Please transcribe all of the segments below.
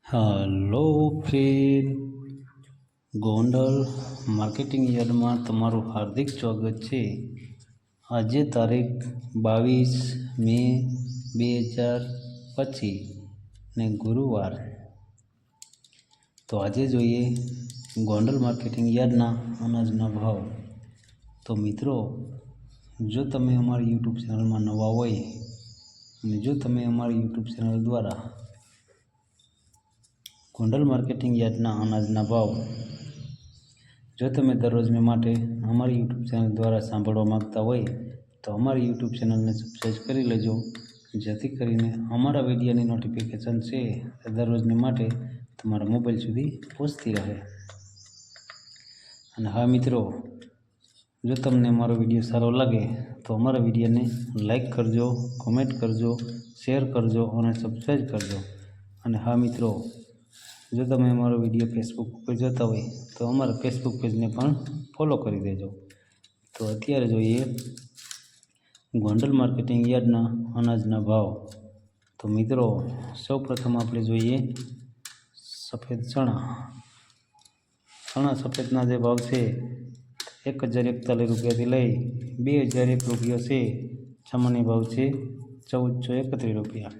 Hello friend, Gondal marketing yard में तमारू हार्दिक स्वागत है। आज तारीख 22 मे 2025 ने गुरुवार। तो आज जोईए गोंडल मार्केटिंग यार्डना अनाजना भाव। तो मित्रों, जो तमे अमारी यूट्यूब चेनल में नवा होय अने जो तमे अमारी यूट्यूब चेनल द्वारा गोंडल मार्केटिंग यार्डना अनाजना भाव जो तमे दररोजने माटे अमारी यूट्यूब चेनल द्वारा सांभळवा मांगता होय तो अमारी यूट्यूब चेनल ने सब्सक्राइब करी लेजो, जेथी करीने अमारा विडियोनी नोटिफिकेशन छे दररोजने माटे तमारा मोबाइल सुधी पहोंचती रहे। अने हाँ मित्रों, जो तमने अमारो विडियो सारो लगे तो अमारा विडियो ने लाइक करजो, कमेंट करजो, शेर करजो और सब्सक्राइब करजो। अने हाँ मित्रों, जो तमे अमारो विडियो फेसबुक पर जोता होय तो अमारा फेसबुक पेज ने पण फॉलो करी देजो। तो अत्यारे जोईए गोंडल मार्केटिंग यार्डना अनाजना भाव। तो मित्रों, सौ प्रथम आपणे जोईए सफेद चणा। चणा सफेदना जे भाव छे 1041 रुपया थी लई 2001 रुपया से सामान्य भाव छे 1431 रुपया।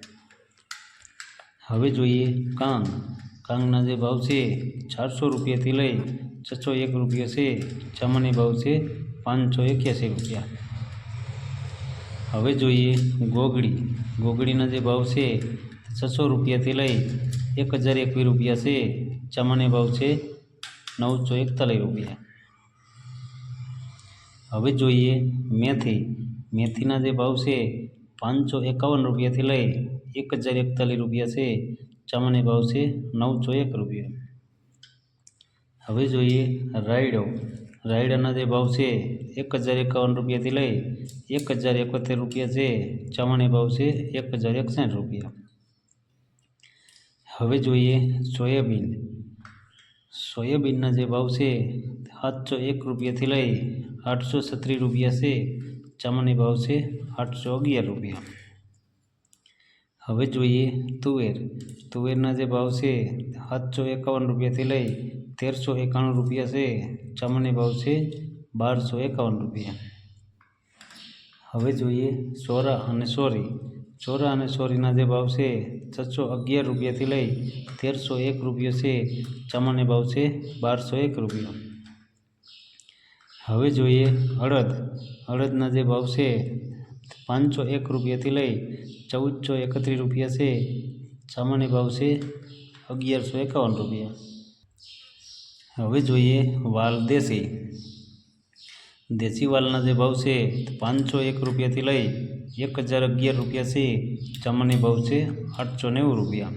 हवे जोईए कांग। कांगना जे भाव छे 400 रुपया थी लई 601 रुपया से सामान्य भाव छे 581 रुपया। हवे जोईए गोगड़ी। गोगड़ीना जे भाव छे 600 रुपया थी लई 1021 रुपया से सामान्य भाव छे 941 रुपया। हवे जोईए मेथी। मेथीना जे भाव छे 551 रुपया थी लई 1041 रुपया से सामान्य भाव छे 901 रुपया। हवे जोईए रायडो। रायडाना जे भाव छे 1051 रुपया थी लई 1071 रुपया से सामान्य भाव छे 1061 रुपया। हवे जोईए सोयाबीन। सोयाबीनना जे भाव छे 701 रुपया थी लई 837 रुपया से सामान्य भाव छे 811 रुपया। हवे जोईए तुवेर। तुवेरना जे भाव छे 751 रुपया थी लई 1391 रुपया से सामान्य भाव छे 1251 रुपया। हवे जोईए सोरा अने सोरी। सोरा अने सोरीना जे भाव छे 611 रुपया थी लई 1301 रुपया से सामान्य भाव छे 1201 रुपया। हवे जोईए अड़द। अड़दना जे भाव छे 501 रुपया थी लई 1431 रुपया से सामान्य भाव छे 1151 रुपया। हवे जोईए वाल देशी। देशी वालना जे भाव छे 501 रुपया थी लई 1011 रुपया से सामान्य भाव छे 890 रुपया।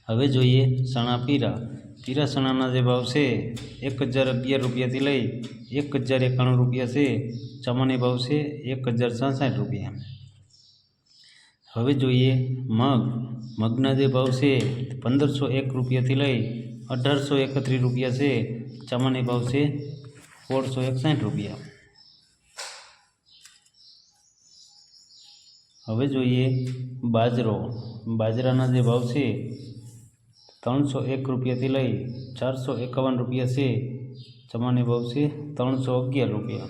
हवे जोईए चणा पीरा। पीरा चणाना जे भाव छे 1011 रुपया थी लई 1091 रुपया से सामान्य भाव छे 1066 रुपया। हवे जोईए मग। मगना जे भाव छे 1501 रुपया थी लई 1831 रुपया से सामान्य भाव छे 1661 रुपया। हवे जोईए बाजरो। बाजराना जे भाव छे 301 रुपया थी लई 451 रुपया से सामान्य भाव छे 311 रुपया।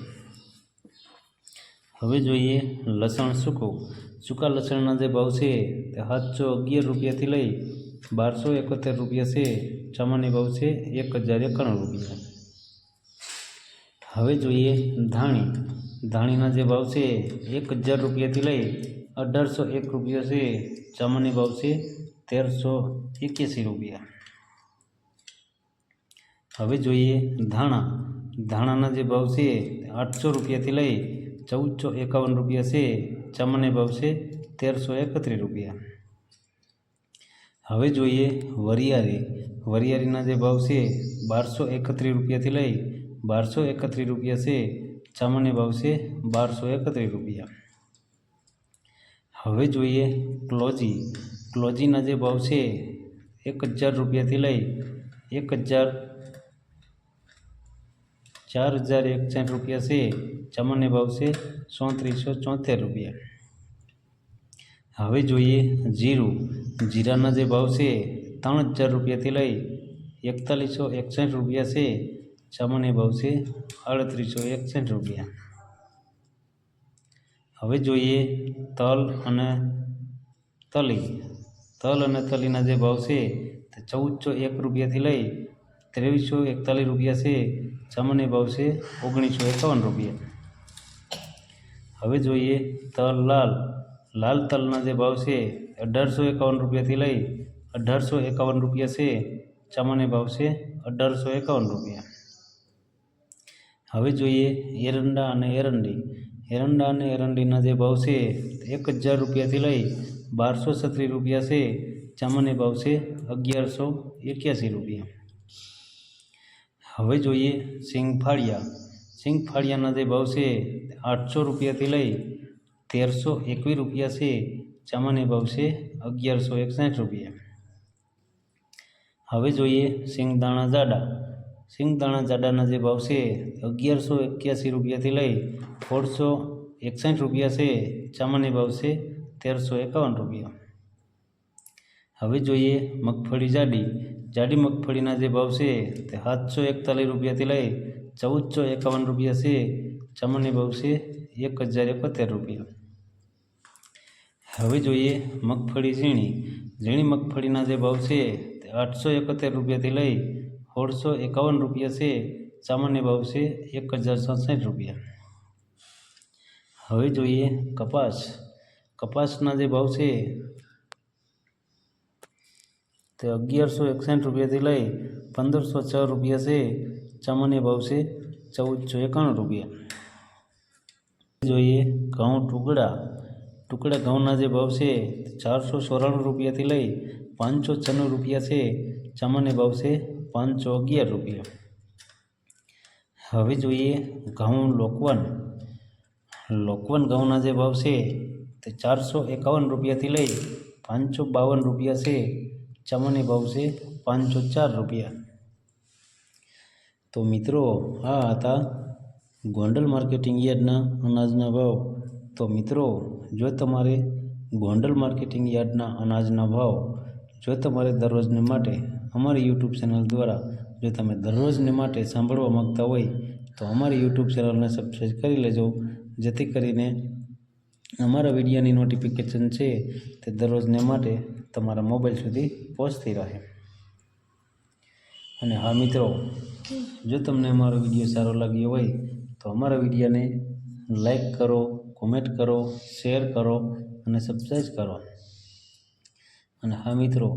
हवे जोईए लसण सूकू। सूका लसणना जे भाव छे 711 रुपया थी लई 1271 रुपया से सामान्य भाव छे 1091 रुपया। हवे जोईए धाणी। धाणीना जे भाव छे 1000 रुपया थी लई 1801 रुपया से सामान्य भाव छे 1381 रुपया। हवे जोईए धाणा। धाणाना जे भाव छे 800 रुपया थी लई 1451 रुपया से सामान्य भाव छे 1331 रुपया। हवे जोईए वरियारी। वरियारीना जे भाव छे 1231 रुपया थी लई 1231 रुपया से सामान्य भाव छे 1231 रुपया। हवे जोईए क्लोजी। क्लोजीना जे भाव छे 1000 रुपया थी लई 4061 रुपया से सामान्य भाव से 3474 रुपया। हवे जोईए जीरु। जीराना जे भाव छे 3000 રૂપિયાથી લઈ 4161 રૂપિયા છે. સામાન્ય ભાવ છે 3861 રૂપિયા. હવે જોઈએ તલ અને તલી. તલ અને તલીના જે ભાવ છે તે 1401 રૂપિયાથી લઈ 2341 રૂપિયા છે. સામાન્ય ભાવ છે 1951 રૂપિયા. હવે જોઈએ તલ લાલ. લાલ તલના જે ભાવ છે 1851 રૂપિયાથી લઈ 1851 રૂપિયા છે. સામાન્ય ભાવ છે 1851 રૂપિયા. હવે જોઈએ એરંડા અને એરંડી. એરંડા અને એરંડીના જે ભાવ છે 1000 રૂપિયાથી લઈ 1236 રૂપિયા છે. સામાન્ય ભાવ છે 1181 રૂપિયા. હવે જોઈએ સિંગફાળિયા. સિંગફાળિયાના જે ભાવ છે 800 રૂપિયાથી લઈ 1321 રૂપિયા છે. સામાન્ય ભાવ છે 1161 રૂપિયા. હવે જોઈએ સિંગદાણા જાડા. સિંગદાણા જાડાના જે ભાવ છે 1181 રૂપિયાથી લઈ 1661 રૂપિયા છે. સામાન્ય ભાવ છે 1351 રૂપિયા. હવે જોઈએ મગફળી જાડી. જાડી મગફળીના જે ભાવ છે તે 741 રૂપિયાથી લઈ 1451 રૂપિયા છે. સામાન્ય ભાવ છે 1071 રૂપિયા. હવે જોઈએ મગફળી ઝીણી. ઝીણી મગફળીના જે ભાવ છે તે 871 રૂપિયાથી લઈ 1651 રૂપિયા છે. સામાન્ય ભાવ છે 1067 રૂપિયા. હવે જોઈએ કપાસ. કપાસના જે ભાવ છે તે 1161 રૂપિયાથી લઈ 1506 રૂપિયા છે. સામાન્ય ભાવ છે 1491 રૂપિયા. જોઈએ ઘઉં ટુકડા. ટુકડા ઘઉંના જે ભાવ છે 494 રૂપિયાથી લઈ 596 રૂપિયા છે. સામાન્ય ભાવ છે 511 રૂપિયા. હવે જોઈએ ઘઉં લોકવન. લોકવન ઘઉંના જે ભાવ છે તે 451 રૂપિયાથી લઈ 552 રૂપિયા છે. સામાન્ય ભાવ છે 504 રૂપિયા. તો મિત્રો આ હતા ગોંડલ માર્કેટિંગ યાર્ડના અનાજના ભાવ. તો મિત્રો જો તમારે ગોંડલ માર્કેટિંગ યાર્ડના અનાજના ભાવ જો તમારે દરરોજને માટે અમારી યુટ્યુબ ચેનલ દ્વારા જો તમે દરરોજને માટે સાંભળવા માગતા હોય તો અમારી યુટ્યુબ ચેનલને સબસ્ક્રાઈબ કરી લેજો, જેથી કરીને અમારા વિડીયોની નોટિફિકેશન છે તે દરરોજને માટે તમારા મોબાઈલ સુધી પહોંચતી રહે. અને હા મિત્રો, જો તમને અમારો વિડીયો સારો લાગ્યો હોય તો અમારા વિડીયોને લાઈક કરો, કોમેન્ટ કરો, શેર કરો અને સબસ્ક્રાઈબ કરો. અને હા મિત્રો,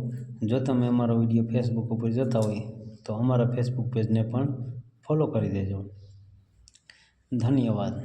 જો તમે અમારો વિડીયો ફેસબુક ઉપર જોતા હોય તો અમારા ફેસબુક પેજને પણ ફોલો કરી દેજો. ધન્યવાદ.